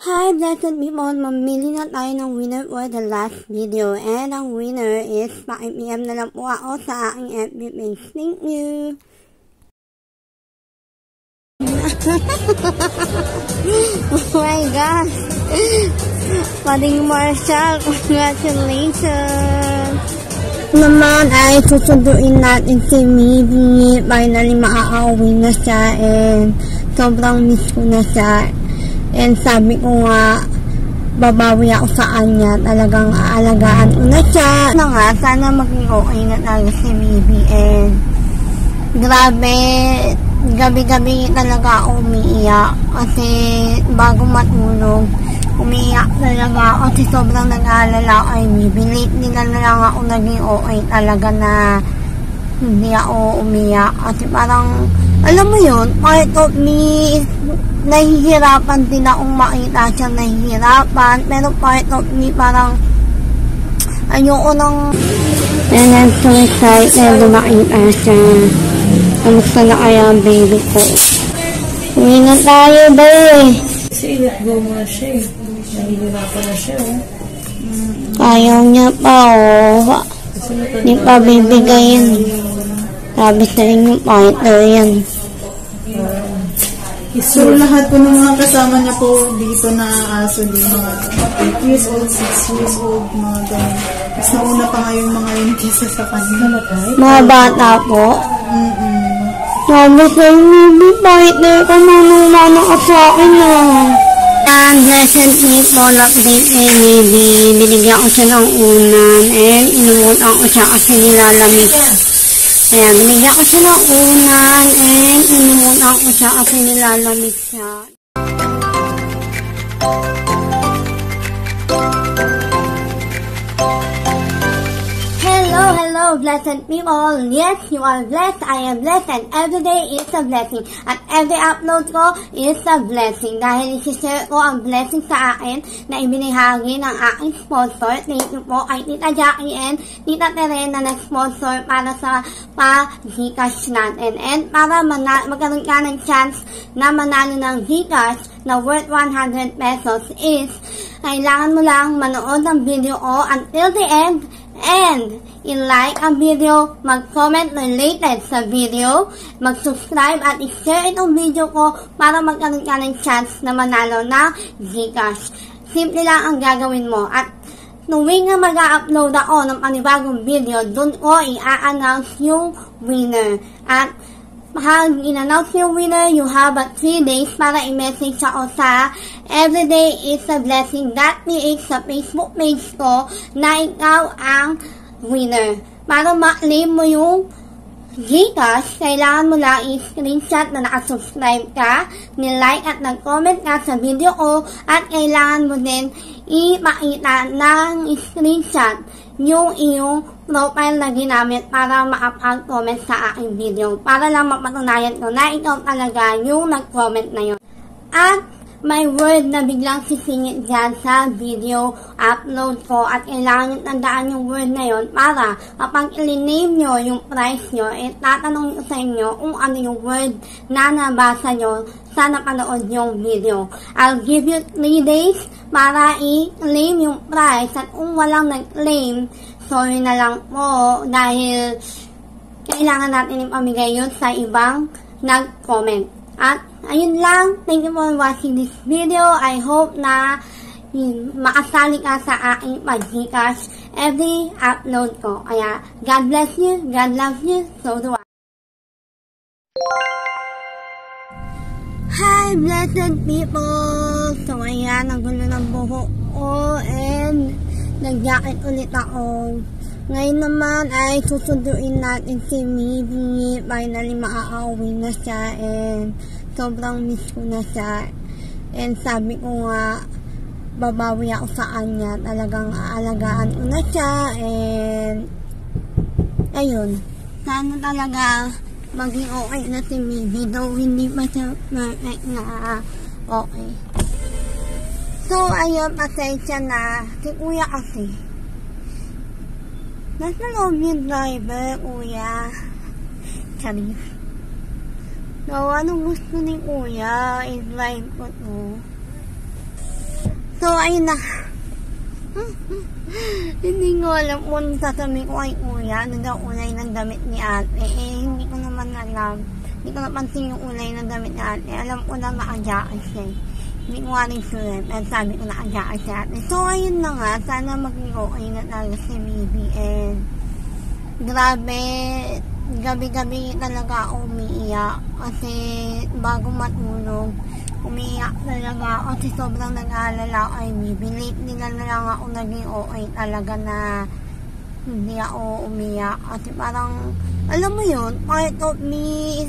Hi, blessed people! Mamili na tayo ng winner for the last video. And ang winner is, paki-PM na lang po ako sa aking FB page. Thank you! Oh my God! Pading Marshall, congratulations! Naman ay susunduin natin si Midi. Finally, makaka-uwi na siya and sobrang miss ko na siya. And sabi ko nga, babawi ako sa kanya. Talagang aalagaan ko na siya. Sana maging okay na tayo si Midi. And grabe, gabi-gabi talaga ako umiiyak. Kasi bago matulog, umiiyak talaga ako kasi sobrang nag-aalala kay Midi. Lately na lang ako naging okay talaga na hindi ako umiyak. Kasi parang, alam mo yun, part of me, nahihirapan din akong makita siya nahihirapan. Pero part of me, parang, ayoko nang... And I'm so excited na makita siya. Kamusta na kaya ang baby ko? Uwi na tayo, babe. Kasi let go mo na siya eh. Nahihirapan na siya eh. Ayaw niya pa, oh. Hindi pa bibigayin. Sabi sa inyo, partner yan. So, lahat po ng mga kasama niya po dito na aso din, mga 8 years old, 6 years old, mga ganyan. Mas nauna pa nga yung mga yun kisa sa kanila. Mga bata po? Sabi sa inyo, partner ka, manumana ka sa akin na. And blessed people, update kay Midi. Binigyan ko siya ng unan and inuutan ko siya kasi nilalamig. Ayan, binigyan ko siya ng unan and inuutan ko siya kasi nilalamig siya. Hello, blessed people. Yes, you are blessed. I am blessed and every day is a blessing. At every upload ko is a blessing. Dahil isi-share ko ang blessing sa akin na ibinahagi ng aking sponsor. Thank you po kay Tita Jackie and Tita Terena na nag-sponsor para sa pa-Gcash natin. And para magkaroon ka ng chance na manalo ng Gcash na worth 100 pesos is kailangan mo lang manood ng video ko until the end and i-like ang video, mag-comment related sa video, mag-subscribe at i-share itong video ko para magkaroon ka ng chance na manalo ng Gcash. Simple lang ang gagawin mo. At tuwing nga mag-upload ako ng panibagong video, doon ko i-announce yung winner. At pag in-announce yung winner, you have 3 days para i-message ako sa Everyday is a Blessing.ph sa Facebook page ko na ikaw ang winner. Para ma-claim mo yung Gcash, kailangan mo lang i-screenshot na nakasubscribe ka, ni-like at nag-comment ka sa video ko, at kailangan mo din ipakita ng screenshot yung iyong profile na ginamit para makapag-comment sa aking video. Para lang mapatunayan ko na ikaw talaga yung nag-comment na yun. At may word na biglang sisingit dyan sa video upload ko at kailangan nyo tandaan yung word na yun para kapag i-name nyo yung price nyo, tatanong nyo sa inyo kung ano yung word na nabasa nyo sa napanood yung video. I'll give you 3 days para i-claim yung price at kung walang nag-claim, sorry na lang po dahil kailangan natin ipamigay yun sa ibang nag-comment. At ayun lang, thank you for watching this video. I hope na makasali ka sa aking pag-Gcash every upload ko. Kaya, God bless you, God loves you, so do I. Hi, blessed people! So, ayan, ang gulo ng buhok ko and nag-jacket ulit ako. Ngayon naman ay susunduin natin si Midi. Finally, makaka-uwi na siya and sobrang miss ko na siya. And sabi ko nga, babawi ako sa kanya. Talagang aalagaan ko na siya and ayun. Sana talaga maging okay na si Midi. Though hindi pa siya perfect na okay. So, ayun, pasensya na. Si Kuya kasi. Nasa loob yung driver, Kuya. Charis. So, anong gusto ni Kuya? I-drive ko to. So, ayun na. Hindi ko alam kung sasabihin ko ay kuya, ano daw ulay ng damit ni ate. Hindi ko naman alam. Hindi ko napansin yung ulay ng damit ni ate. Alam ko na naka-jacket siya. Hindi ko nga rin sure. Pero sabi ko naka-jacket si ate. So, ayun na nga. Sana maging okay na talaga si Bibi. And, grabe, gabi-gabi talaga ako umiiyak. Kasi, bago matulog, umiiyak talaga ako kasi sobrang nag-aalala ako kay Bibi. Lately na lang ako naging okay talaga na hindi ako umiyak. Kasi parang, alam mo yun, part of me,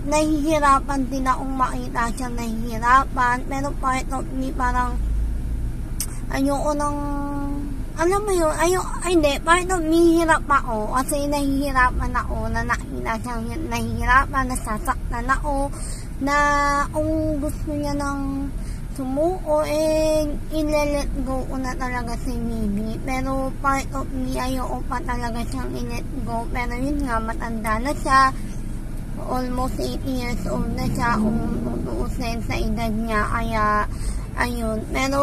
nahihirapan din akong makita siya nahihirapan. Pero part of me, parang, ayoko nang, alam mo yun, hindi, part of me, hirap ako. Kasi nahihirapan ako na nakita siyang nahihirapan, nasasaktan ako, na kung gusto niya ng sumuko, i-let go ko na talaga si Bibi. Pero part of me, ayoko pa talaga siyang i-let go. Pero yun nga, matanda na siya. Almost 80 years old na siya kung tutuusin sa edad niya. Kaya, ayun. Pero,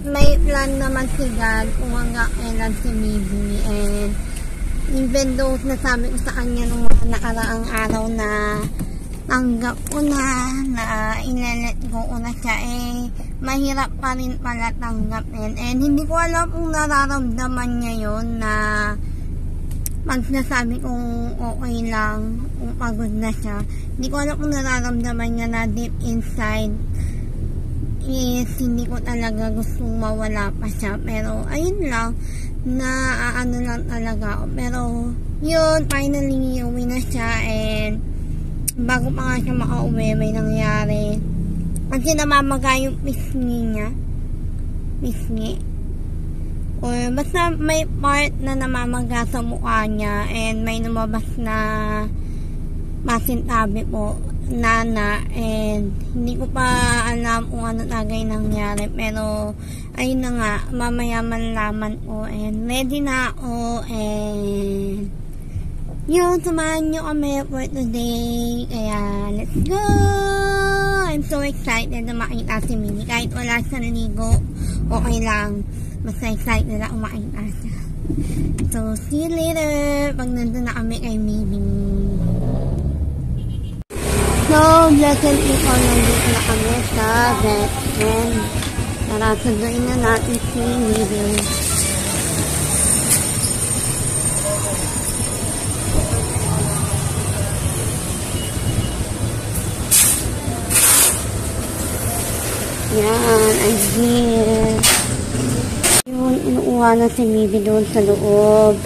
may plan naman si God kung hanggang kailan si Bibi. And, even though nasabi ko sa kanya nung mga nakaraang araw na tanggap ko na ilalet go ko na siya, mahirap pa rin pala tanggapin. And hindi ko alam kung nararamdaman niya yun na pag nasabi kong okay lang, kung pagod na siya. Hindi ko alam kung nararamdaman niya na deep inside is hindi ko talaga gustong mawala pa siya. Pero ayun lang, na ano lang talaga ako. Pero yun, finally uwi na siya. And bago pa nga siya makauwi, may nangyari. Kasi namamaga yung pisngi niya. Pisngi. Or basta may part na namamaga sa mukha niya. And may lumabas na masintabi po, nana. And hindi ko pa alam kung ano tagay nangyari. Pero ayun na nga, mamaya manlaman ko. And ready na ako. And yun, samahan nyo kami for today. Kaya, let's go! I'm so excited na makita si Bibi. Kahit wala siyang ligo, okay lang. Basta excited na ako makita siya. So, see you later pag nandun na kami kay Bibi. So, blessed people, nandito na kami sa best friend. Tara, sunduin na natin si Bibi. Yan, I'm here. Yun, inuuha na si Bibi doon sa loob.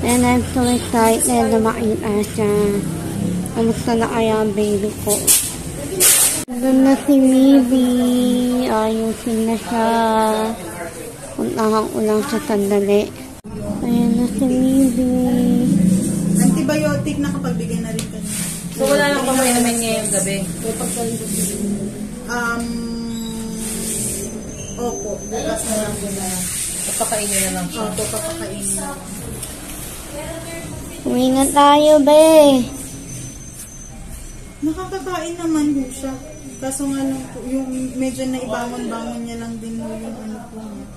And I'm so excited na makita siya. Kamusta na kaya ang baby ko? Doon na si Bibi. Ayusin na siya. Puntahan ko lang siya sandali. Ayan na si Bibi. Antibiotic na kapag bigyan na rin ka niya. So wala lang pa may naman niya yung gabi? Opo, bukas na lang din na. Papakainin na lang siya. Opo, papakainin na. Uwi na tayo, be. Nakakakain naman po siya. Kaso nga lang po, yung medyo naibangon-bangon niya lang din mo yung ano po niya.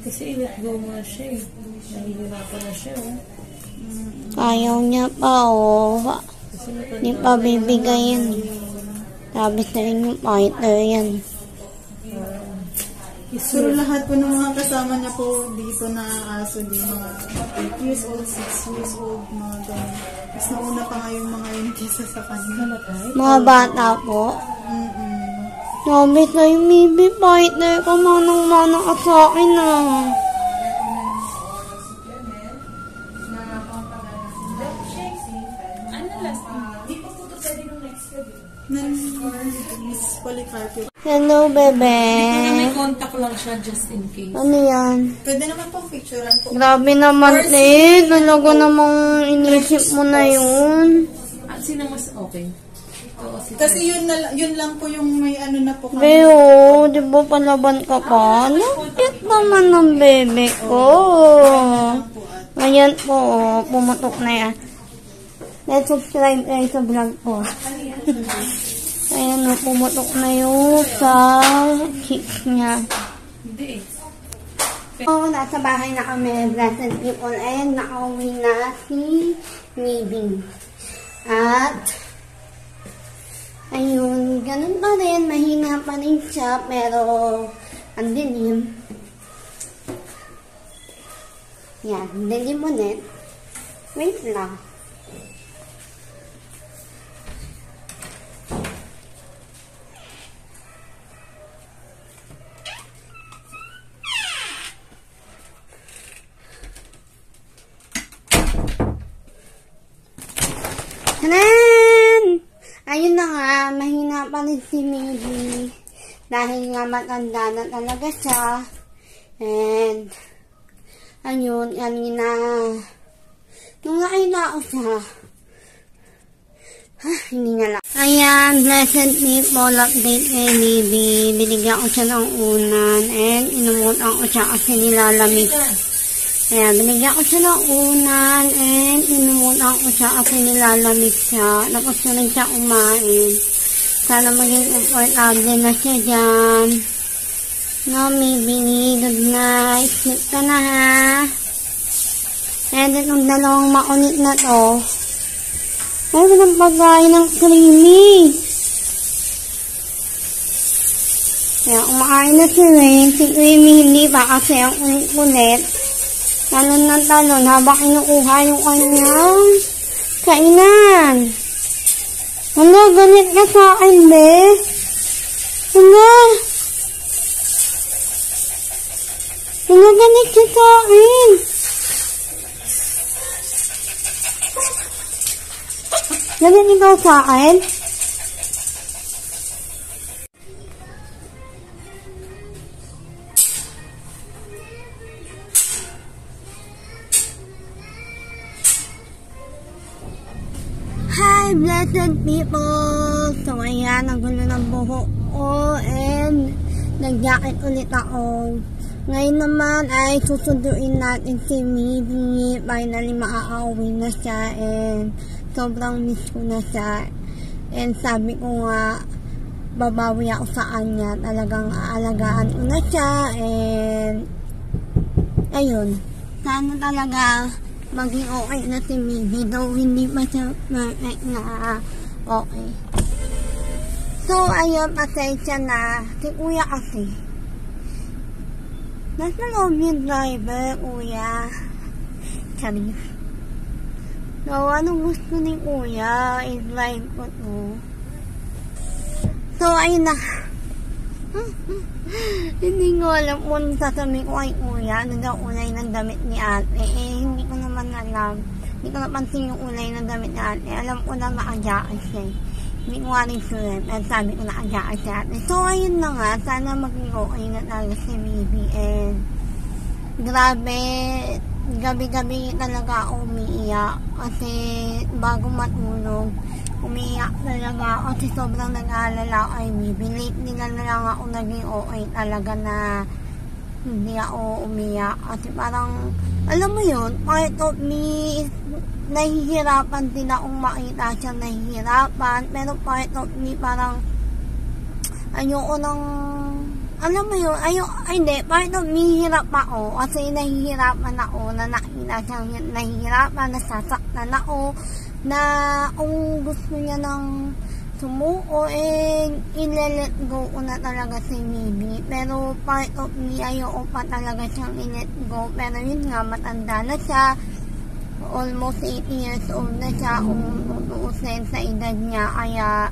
Kasi i-let go mo na siya eh. Nahihirapan na siya oh. Ayaw niya pa, oh. Hindi pa bibigayin. Sabi sa rin yung fighter yan. Pero lahat po ng mga kasama niya po dito na aso din, mga 8 years old, 6 years old, mga ganun. Mas nauna pa nga yung mga yun kesa sa kanila. Mga bata po. Sabi sa yung Bibi, fighter ka, manang-manang ka sa akin ah. Ano last? Di pa po ito pwede nung next gabi. Miss Polycarpio. Hello, bebe. May contact lang siya just in case. Ano yan? Pwede naman pong picturean po. Grabe naman eh. Talaga namang inisip mo na yun. Sino mas okay? Oo, Kasi yun lang po yung may ano na po kami. Beo, di ba palaban ka pa? Lupit naman ng bebe ko. Ayan po, pumutok na yan. Let's subscribe kayo sa vlog ko. Ayan o, pumutok na yung sa cheeks niya. Hindi eh. So, nasa bahay na kami, blessed people, and nakauwi na si Mibing. At, ayun, ganun pa rin, mahina pa rin siya, pero, ang dilim. Yan, dilim ulit. Wait lang. Tanan! Ayun na nga, mahina pa rin si Mibing. Dahil nga matanda na talaga siya. And, ayun, kanina, nung nakita ko siya, hindi na lang. Ayan, blessed people, update kay Mibing. Binigyan ko siya ng unan. And, inumutan ko siya kasi nilalamig. Ayan, binigyan ko siya ng unan and inumutan ko siya kasi nilalamig siya. Tapos na rin siya kumain. Sana maging comfortable na siya dyan. No, maybe. Good night. Sleep ka na ha. And itong dalawang makunit na to. Ay, walang pagkain ng creamy. Kaya kumakain na si Rain. Si Creamy hindi pa kasi ang ulit-ulit. Talon ng talon habang kinukuha yung kanyang kainan. Ano, galit ka sa akin, be? Ano? Ano, galit ka sa akin? Galit ikaw sa akin? Hi, blessed people! So, ayan, ang gulo ng buhok ko and nag-jacket ulit ako. Ngayon naman ay susunduin natin si Mibing. Finally, maaawi na siya and sobrang miss ko na siya. And sabi ko nga, babawi ako sa kanya. Talagang aalagaan ko na siya and ayun, sana talaga maging okay na si Mibing, though hindi pa siya perfect na okay. So, ayun, pasensya na. Si Kuya kasi. Nasa loob yung driver, Kuya. Sabi. So, anong gusto ni Kuya? I-drive ko to. So, ayun na. Hindi ko alam kung sasabihin ko kay Kuya ano daw ulay ng damit ni ate. Eh, hindi ko naman alam. Hindi ko napansin yung ulay ng damit ni ate. Alam ko na makajakan siya. Hindi ko nga rin sure. At sabi ko nakajakan siya ate. So, ayun na nga. Sana maging okay na talaga si Mibing. And, grabe, gabi-gabi talaga ako umiiyak. Kasi, bago matulog, umiiyak talaga ako kasi sobrang nag-aalala ako kay Mibing. Lately na lang ako naging okay talaga na hindi ako umiyak. Kasi parang, alam mo yun, part of me, nahihirapan din akong makita siya nahihirapan. Pero part of me, parang, ayoko nang, alam mo yun, hindi, part of me, hirap ako. Kasi nahihirapan ako na nakita siyang nahihirapan, nasasaktan ako. Na kung gusto niya ng sumuko, eh, i-let go ko na talaga si Mibing. Pero part of me, ayoko pa talaga siyang i-let go. Pero yun nga, matanda na siya. Almost 80 years old na siya kung tutuusin sa edad niya. Kaya,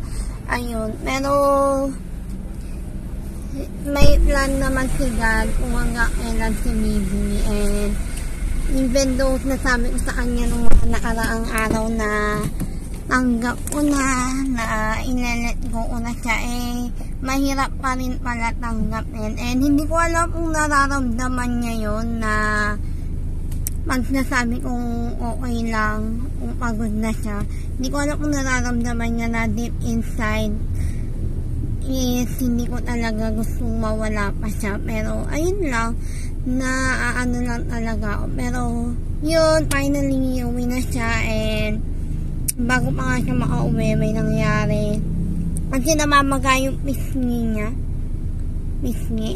ayun. Pero, may plan naman si God kung hanggang kailan si Mibing. And, even though nasabi ko sa kanya nung mga nakaraang araw na tanggap ko na ilalet ko na siya, mahirap pa rin pala tanggapin. And hindi ko alam kung nararamdaman niya yun na pag nasabi kong okay lang, kung pagod na siya. Hindi ko alam kung nararamdaman niya na deep inside is hindi ko talaga gustong mawala pa siya. Pero ayun lang, na ano lang talaga ako. Pero yun, finally uwi na siya, and bago pa nga siya makauwi, may nangyari. Kasi namamaga yung pisngi niya. Pisngi.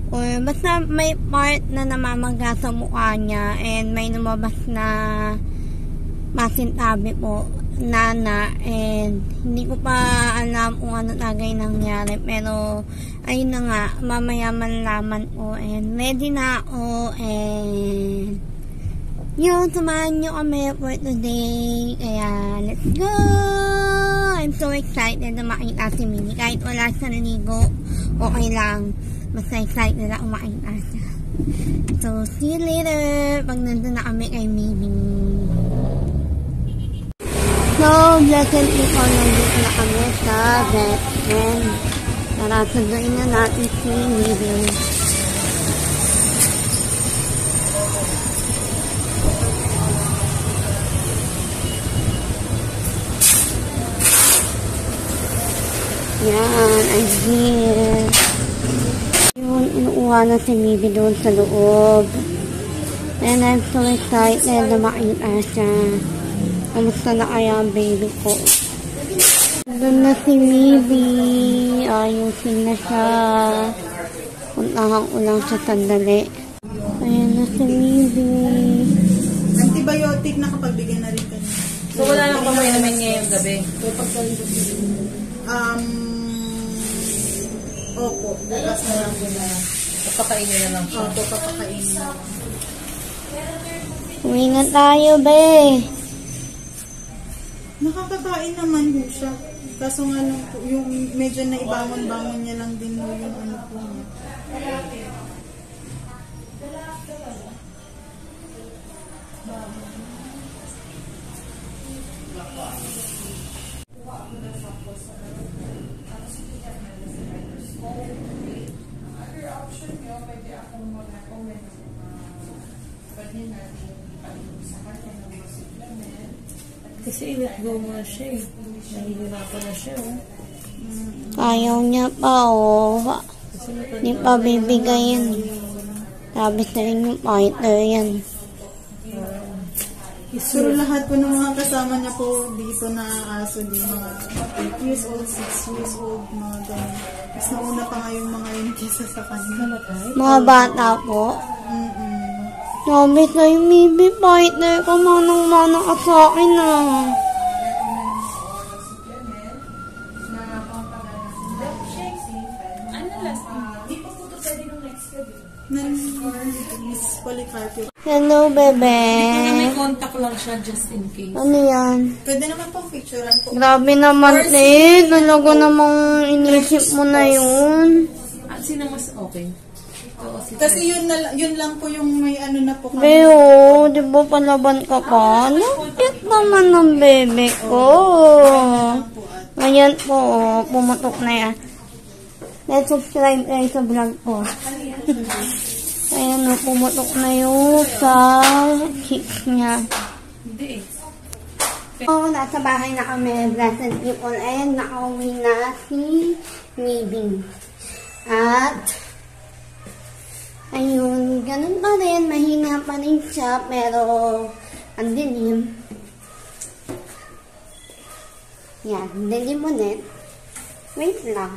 Or basta may part na namamaga sa mukha niya, and may lumabas na masintabi po, nana, and hindi ko pa alam kung ano tagay nangyari. Pero ayun na nga, mamaya malaman ko, and ready na ako, and yun, samahan nyo kami for today. Kaya, let's go! I'm so excited na makita si Minnie. Kahit wala siyang ligo, okay lang. Basta excited na makita siya. So, see you later pag nandun na kami kay Minnie. So, blessed people, nandito na kami sa best friend. Tara, sunduin na natin si Minnie. Yan, I'm here. Yun, inuuha na si Bibi doon sa loob. And I'm so excited na makita siya. Kamusta na kaya ang baby ko? Doon na si Bibi. Ayusin na siya. Puntahan ko lang siya sandali. Ayan na si Bibi. Antibiotic na kapag bigyan na rin kanina. So, wala lang pa may naman niya yung gabi? Opo, bukas na lang yun. Papakainin na lang siya. Opo, papakainin na lang. Uwi na tayo, be. Nakakakain naman po siya. Kaso nga lang po, yung medyo naibangon-bangon niya lang din mo yung ano po niya. Kasi let go mo na siya eh. Nahihirapan na siya oh. Ayaw niya pa, oh. Hindi pa bibigayin. Sabi sa inyo, fighter yan. Pero lahat po ng mga kasama niya po dito na aso din, mga 8 years old, 6 years old, mga ganun. Mas nauna pa nga yung mga yun kesa sa kanila. Mga bata po. Sabi sa inyo, maybe fighter ka, manang-manang ka sa akin, ah. Miss Policarpio. Hello, bebe. May contact lang siya just in case. Ano yan? Pwede naman pong picturean po. Grabe naman, talaga namang inisip mo na yun. At sino mas okay? Kasi yun lang po yung may ano na po kami. Beo, di ba palaban ka pa? Lupit naman ng bebe ko. Ayan po, pumatok na yan. Let's subscribe kayo sa vlog ko. Ayan o, pumutok na yung sa cheeks niya. Hindi eh. Nasa bahay na kami, blessed people, and nakauwi na si Bibi. At, ayun, ganun pa rin, mahina pa rin siya, pero, ang dilim. Yan, dilim ulit. Wait lang.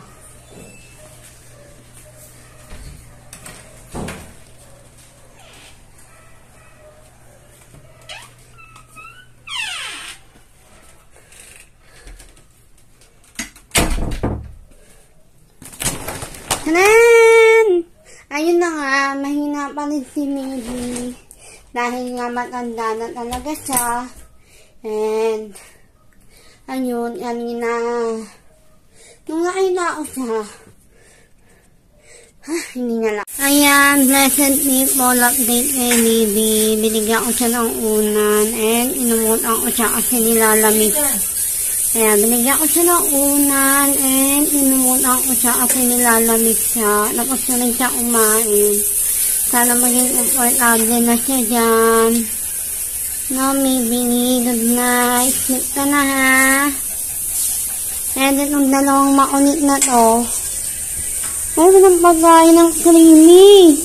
Tanan! Ayun na nga, mahina pa rin si Miggy. Dahil nga matanda na talaga siya. And, ayun, kanina, nung nakita ko siya, Hindi na lang. Ayan, blessed people, update kay Bibi. Binigyan ko siya ng unan and inumutan ko siya kasi nilalamig. Kaya binigyan ko siya ng unan and inumutan ko siya kasi nilalamig siya. Tapos na rin siya kumain. Sana maging comfortable na siya dyan. No, Bibi, good night. Sleep ka na ha. And itong dalawang makunit na to. Ay, walang pagkain ng creamy.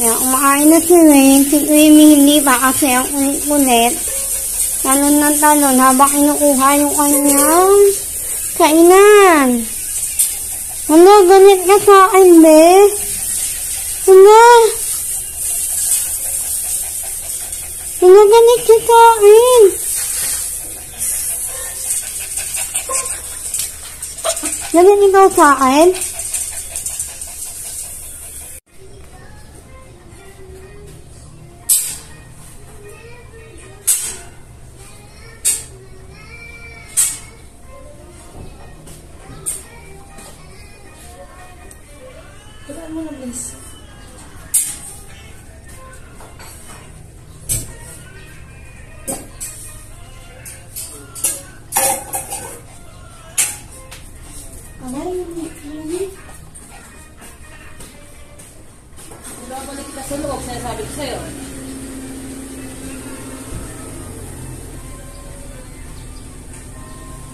Kaya kumakain na si Rain. Si Creamy hindi pa kasi ang ulit-ulit. Talon ng talon habang kinukuha yung kanyang kainan. Ano, ganit ka sa akin, be? Ano? Ano, ganit ka sa akin? Ganit ikaw sa akin? Pagkaan mo na, please. Babalik ka sa loob, sinasabi ko sa'yo.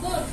Good.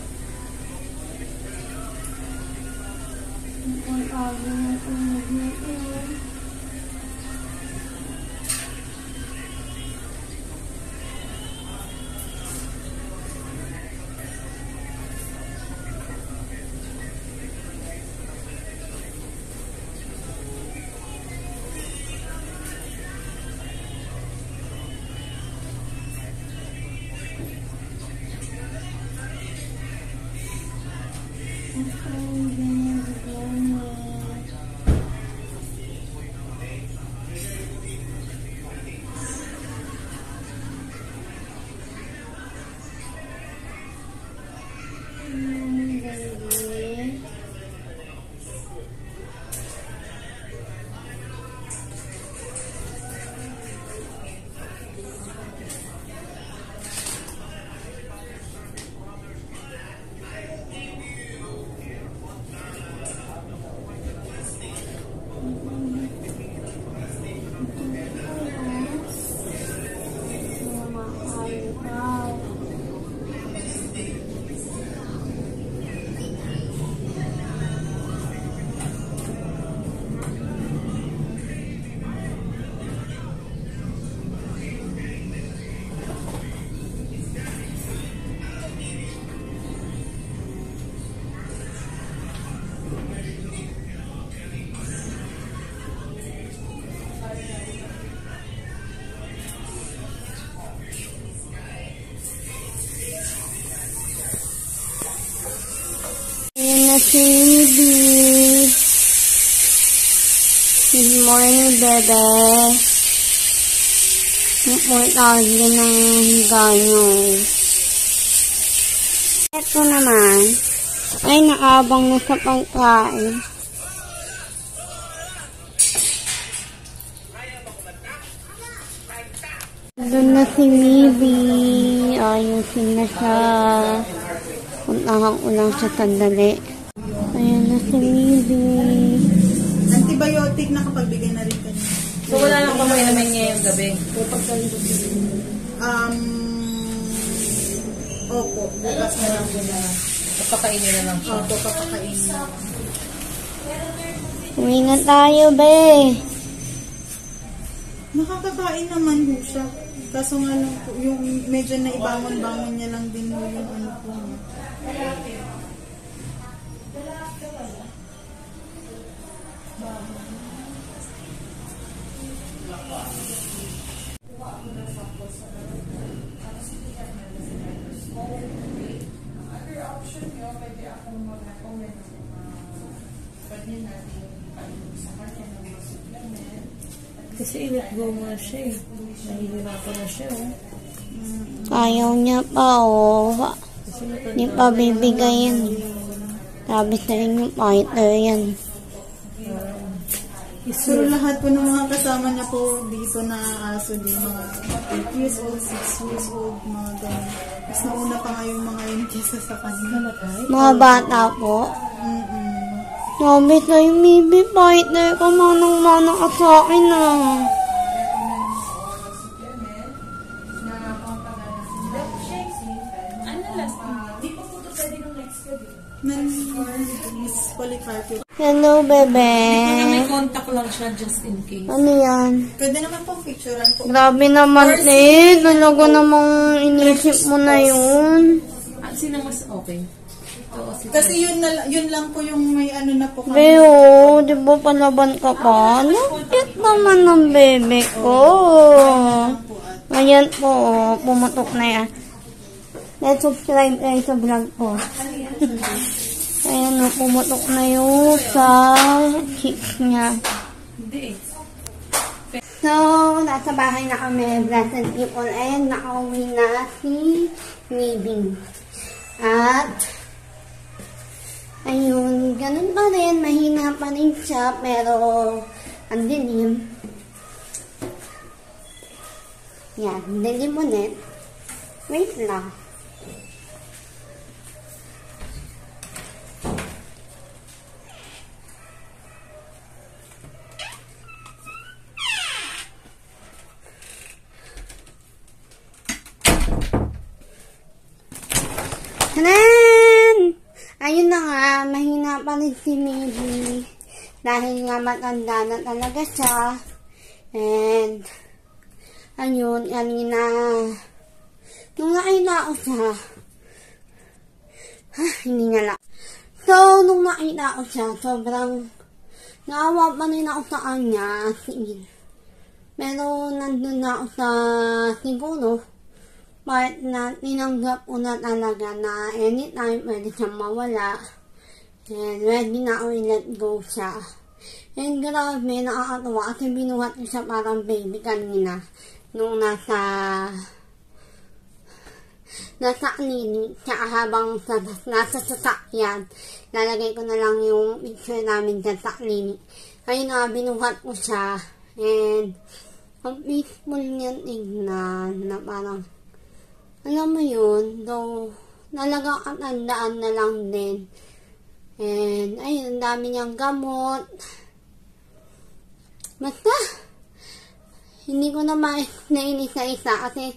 Si Bibi. Good morning, bebe. Importante ng higa nyo. Ito naman, ay naabang na sa pagkain. Doon na si Bibi. Ayusin na siya. Puntahan ko lang siya sandali. Ayan na si Bibi. Antibiotic na kapag bigyan na rin kanya. So, wala lang pa may naman niya yung gabi. Opo. Bukas na lang na. Papakainin na lang siya. Opo, papakainin na. Uwi na tayo, be. Nakakakain naman ho siya. Kaso nga lang po, yung medyo naibangon-bangon niya lang din ho yung ano po niya. Kasi let go mo na siya eh. Nahihirapan na siya oh. Ayaw niya pa, oh. Hindi pa bibigayin. Sabi sa inyo, partner yan. Pero lahat po ng mga kasama niya po dito na aso din, mga 8 years old, 6 years old, mga ganun. Mas nauna pa nga yung mga yun kesa sa kanila. Mga bata po. Sabi sa inyo, maybe partner ka, manang-manang ka sa akin ah. Miss Policarpio. Hello, bebe. May contact lang siya just in case. Ano yan? Pwede naman pong picturean po. Grabe naman, talaga namang inisip mo na yun. At sino mas okay? Kasi yun lang po yung may ano na po kami. Beo, di ba palaban ka pa? Lupit naman ng bebe ko. Ayan po, pumutok na yan. Let's subscribe kayo sa vlog ko. Ayan o, pumutok na yung sa cheeks niya. So, nasa bahay na kami, blessed people, and nakauwi na si Mibing. At, ayun, ganun pa rin, mahina pa rin siya, pero, ang dilim. Yan, dilim ulit. Wait lang. Tanan! Ayun na nga, mahina pa rin si Mibby. Dahil nga matanda na talaga siya. And, ayun, kanina, nung nakita ko siya, hindi nga lang. So, nung nakita ko siya, sobrang naawa pa rin ako sa kanya. Pero, nandun na ako sa, siguro, part na tinanggap ko na talaga na anytime pwede siyang mawala. And ready na ako i-let go siya. And grabe, nakakatawa kasi binuhat ko siya parang baby kanina. Nung nasa clinic, tsaka habang nasa sasakyan, lalagay ko na lang yung picture namin dyan sa clinic. Ayun na, binuhat ko siya. And ang peaceful niyan tignan na parang alam mo yun, though, talagang katandaan na lang din. And, ayun, ang dami niyang gamot. Basta, hindi ko na ma-explain isa-isa kasi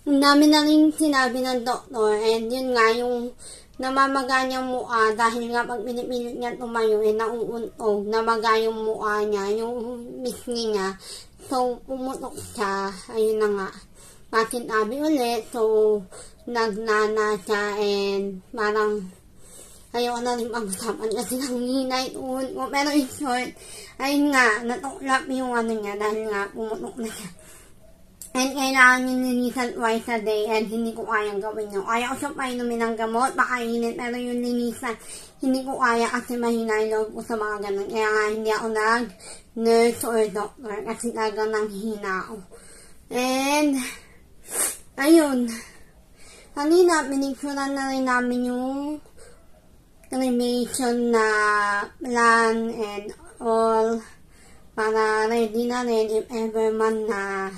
ang dami na rin sinabi ng doktor. And, yun nga, yung namamaga niyang mukha dahil nga pag pinipilit niya tumayo, nauuntog, namaga yung mukha niya, yung misni niya. So, pumutok siya. Ayun na nga. Masintabi ulit, so nagnana siya and parang ayaw na rin pag-usapan kasi nanginay uun ko. Pero in short, ayun nga, natuklap yung ano niya dahil nga pumutok na siya. And kailangan yung linisan twice a day and hindi ko kayang gawin yun. Kaya ko siya painumin ng gamot, pakainin, pero yung linisan, hindi ko kaya kasi mahina yung loob ko sa mga ganun. Kaya nga hindi ako nag-nurse or doctor kasi talagang nanghina ako. And ayun, kanina, pinicturan na rin namin yung cremation na plan and all para ready na rin if ever man na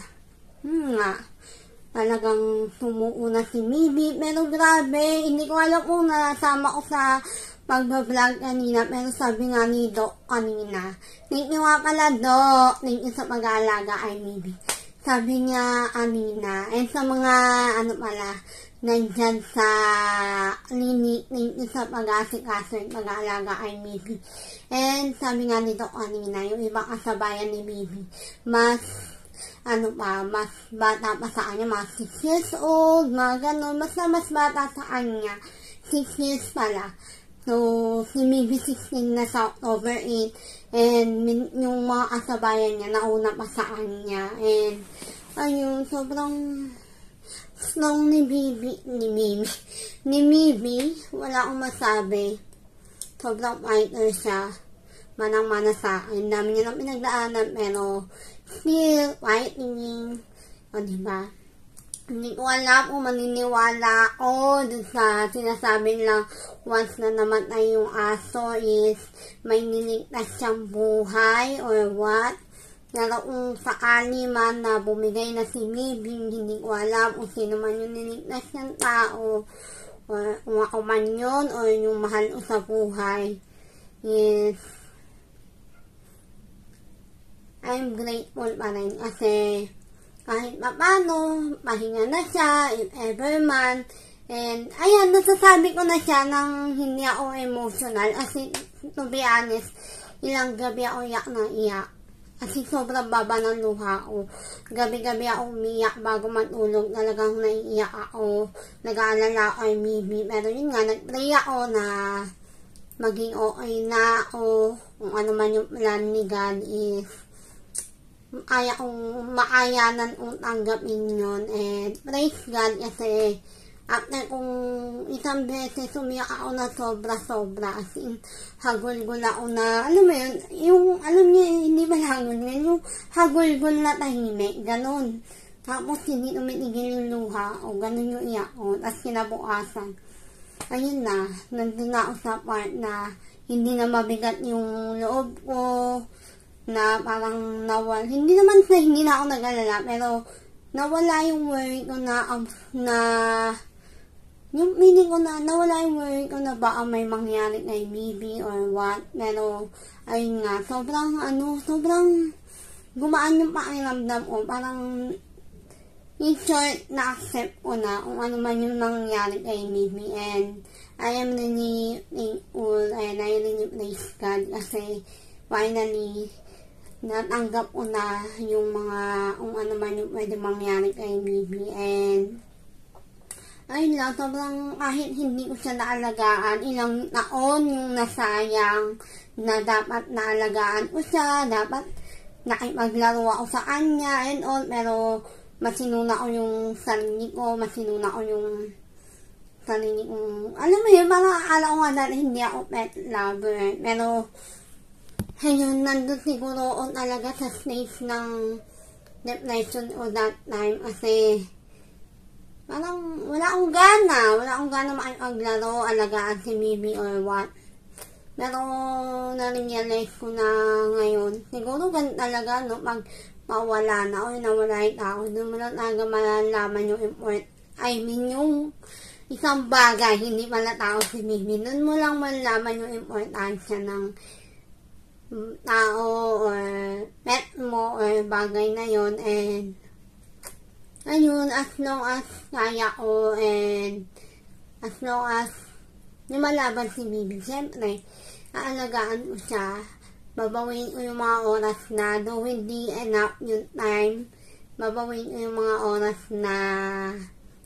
talagang sumuo na si Mibby. Pero grabe, hindi ko alam kung nasama ko sa pag-vlog kanina, pero sabi nga ni Doc kanina, thank you nga pala Doc, thank you sa pag-aalaga ay Mibby. Sabi niya, Amina, and sa mga, nandyan sa clinic, sa pag-asikaso at pag-aalaga ay Mibby. And sabi nga nito kanina, yung ibang kasabayan ni Mibby, mas bata pa sa kanya, mga 6 years old, mga ganun, mas bata sa kanya, 6 years pala. So, si Mibby 16 na sa October 8, and yung mga kasabayan niya, nauna pa sa kanya, and, ayun, sobrang strong ni Mibby, wala akong masabi, sobrang fighter siya, manang-mana sa akin, dami niya lang pinagdaanan, pero, still, fighting, o diba? Hindi ko alam kung maniniwala ako dun sa sinasabi lang once na namatay yung aso is may niligtas siyang buhay or what. Pero kung sakali man na bumigay na si Mibing, hindi ko alam kung sino man yung niligtas ng tao or kung ako man yun or yung mahal ko sa buhay. Yes. I'm grateful pa rin kasi kahit paano, pahinga na siya, if ever man. And, ayan, nasasabi ko na siya nang hindi ako emotional. Kasi, to be honest, ilang gabi ako iyak na iyak. Kasi sobrang baba ng luha ko. Gabi-gabi ako umiyak bago matulog. Talagang naiiyak ako. Nag-aalala ako ay Mimi. Pero yun nga, nag-pray ako na maging okay na ako. Kung ano man yung plan ni God is kaya kong makayanan kong tanggapin yun. And praise God kasi after kong isang beses umiyak ako na sobra-sobra. As in, hagulgul ako na, alam mo yun, yung, alam niyo, hindi ba lang yun, yung hagulgul na tahimik, ganun. Tapos hindi umitigil yung luha, o ganun yung iyak ko. Tapos kinabukasan, ayun na, nandun na ako sa part na hindi na mabigat yung loob ko, na parang nawala, hindi naman sa hindi na ako nag-alala, pero nawala yung worry ko na yung meaning ko na, nawala yung worry ko na baka may mangyari kay Bibi or what, pero ayun nga, sobrang gumaan yung pakiramdam ko, parang in short, na-accept ko na kung ano man yung nangyari kay Bibi, and I am really thankful and I really praise God kasi finally natanggap ko na yung mga, kung ano man yung pwede mangyari kay Bibi. And, ayun lang, sobrang kahit hindi ko siya naalagaan, ilang taon yung nasayang na dapat naalagaan ko siya, dapat nakipaglaro ako sa kanya and all, pero masinuna ko yung sarili ko, masinuna ko yung sarili kong, alam mo yun, parang akala ko nga dahil hindi ako pet lover, pero ayun, nandun siguro o talaga sa stage ng depression o that time kasi parang wala akong gana makipaglaro, alagaan si Bibi or what. Pero na-realize ko na ngayon, siguro ganun talaga, no, pag mawala na o nawala yung tao, doon mo lang talaga malalaman yung yung isang bagay, hindi pala tao si Bibi, doon mo lang malalaman yung importansya ng tao or pet mo or bagay na yon. And ayun, as long as kaya ko and as long as lumalaban si Bibi, siyempre aalagaan ko siya, babawin ko yung mga oras na though hindi enough yung time, babawin ko yung mga oras na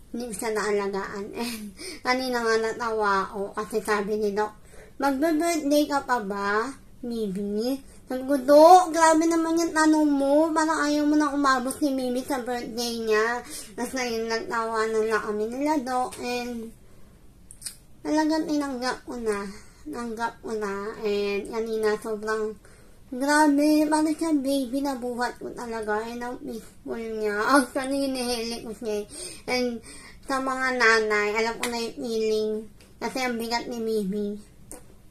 hindi ko siya naalagaan. And kanina nga natawa ako kasi sabi ni Doc, magbe-birthday ka pa ba, Bibi? Sabi ko, Dok, grabe naman yung tanong mo. Parang ayaw mo na umabot si Bibi sa birthday niya. Tapos ngayon nagtawanan lang kami nila, Dok. And talagang tinanggap ko na. And kanina sobrang grabe. Parang siya baby na buhat ko talaga. And ang peaceful niya. Actually, hinihili ko siya. And sa mga nanay, alam ko na yung feeling. Kasi ang bigat ni Bibi.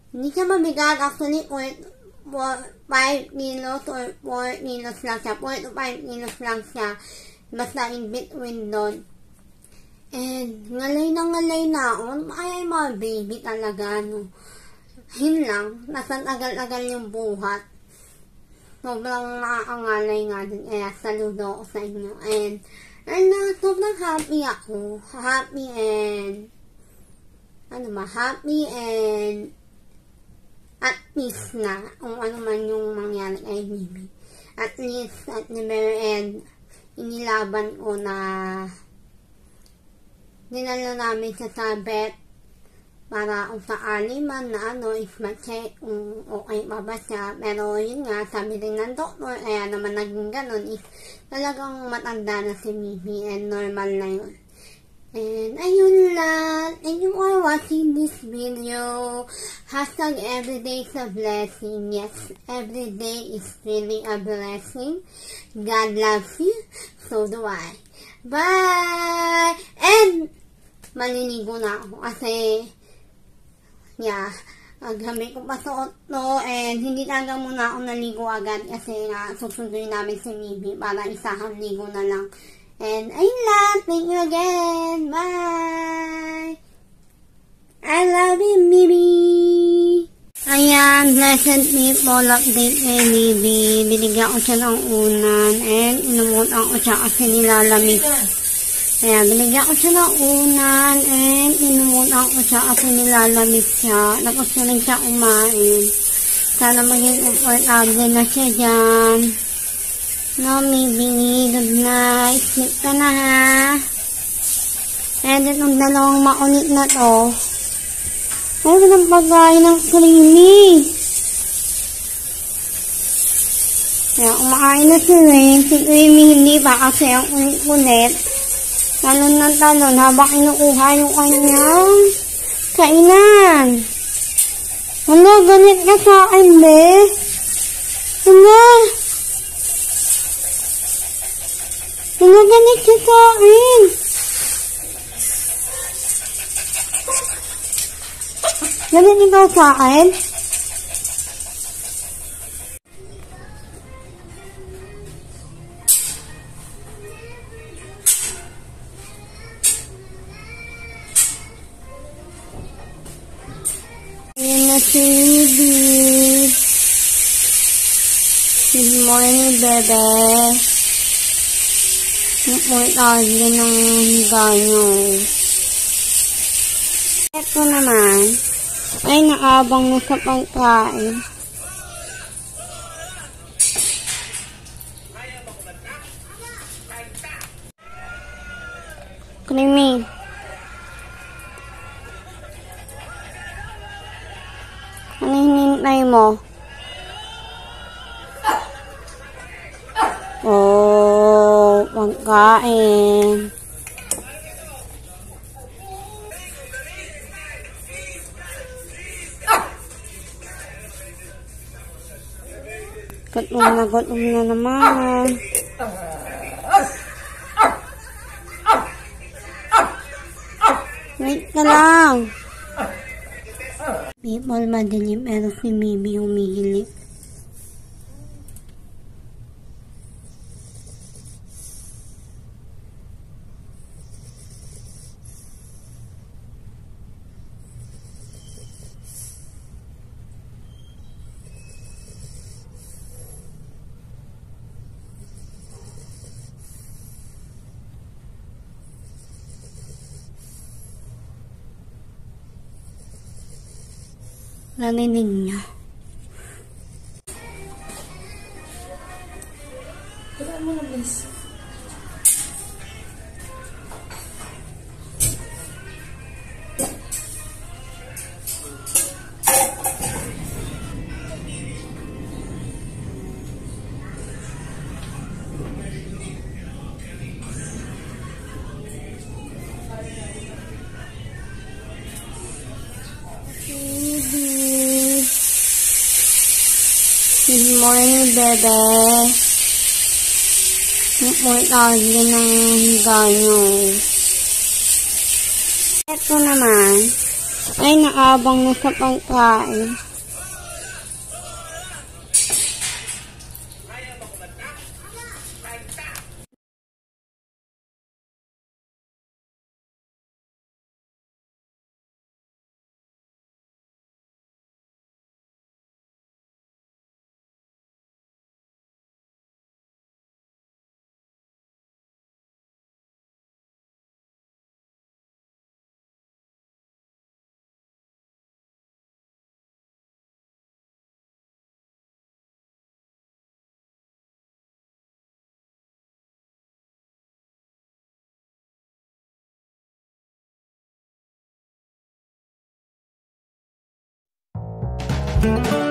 Hindi siya mabigat. Actually, 5 kilos or 4 kilos lang siya. 4 to 5 kilos lang siya. Basta in between doon. And, ngalay na ako. Kaya yung mga baby talaga, no. Yun lang. Nasa tagal-tagal yung buhat. Sobrang nakakangalay nga din. Kaya, saludo ako sa inyo. And sobrang happy ako. Happy and at least na kung ano man yung mangyari kay Bibi. At least at the very end, inilaban ko na dinala namin siya sa vet para kung sakali man na is ma-check kung okay pa ba siya. Pero yun nga, sabi rin ng doktor, kaya naman naging ganun is talagang matanda na si Bibi and normal na yun. And ayun lang. Thank you for watching this video. Hashtag everyday is a blessing. Yes, every day is really a blessing. God loves you. So do I. Bye! And, maliligo na ako kasi, yeah, gamit ko pa suot to, and hindi talaga muna ako naligo agad kasi nga, susunduin namin si Bibi para isahang ligo na lang. And, ayun lang. Thank you again. Bye! I love you, Bibi! Ayan, blessed people, update kay Bibi. Binigyan ko siya ng unan, and inumutan ko siya kasi nilalamig. Ayan, binigyan ko siya ng unan, and inumutan ko siya kasi nilalamig siya. Tapos na rin siya kumain. Sana maging comfortable na siya dyan. No, Bibi, good night. Sleep ka na, ha? And itong dalawang maunit na to. Ay, ganang pagkain ng creamy. Kaya, umakain na si Wayne. Si Creamy hindi pa kasi ang ulit-ulit. Talon ng talon habang inukuha yung kanyang kainan. Ano, galit ka sa akin, be? Ano? Ano, galit ka sa akin? Galit ikaw sa akin? Ayan na si Bibi. Good morning, bebe. Nagmultag din ng ganyo. Ito naman, ay naabang na sa pagkain. Creamy. Ano hinihintay mo? Oh, pagkain. Gutom na naman. Wait ka lang. People, madilim pero si Bibi humihilip. Narinig niya. Wala mo na, please. Good morning, bebe. Nagmultag din ng ganyo. Ito naman, ay naabang na sa pagkain. Thank you.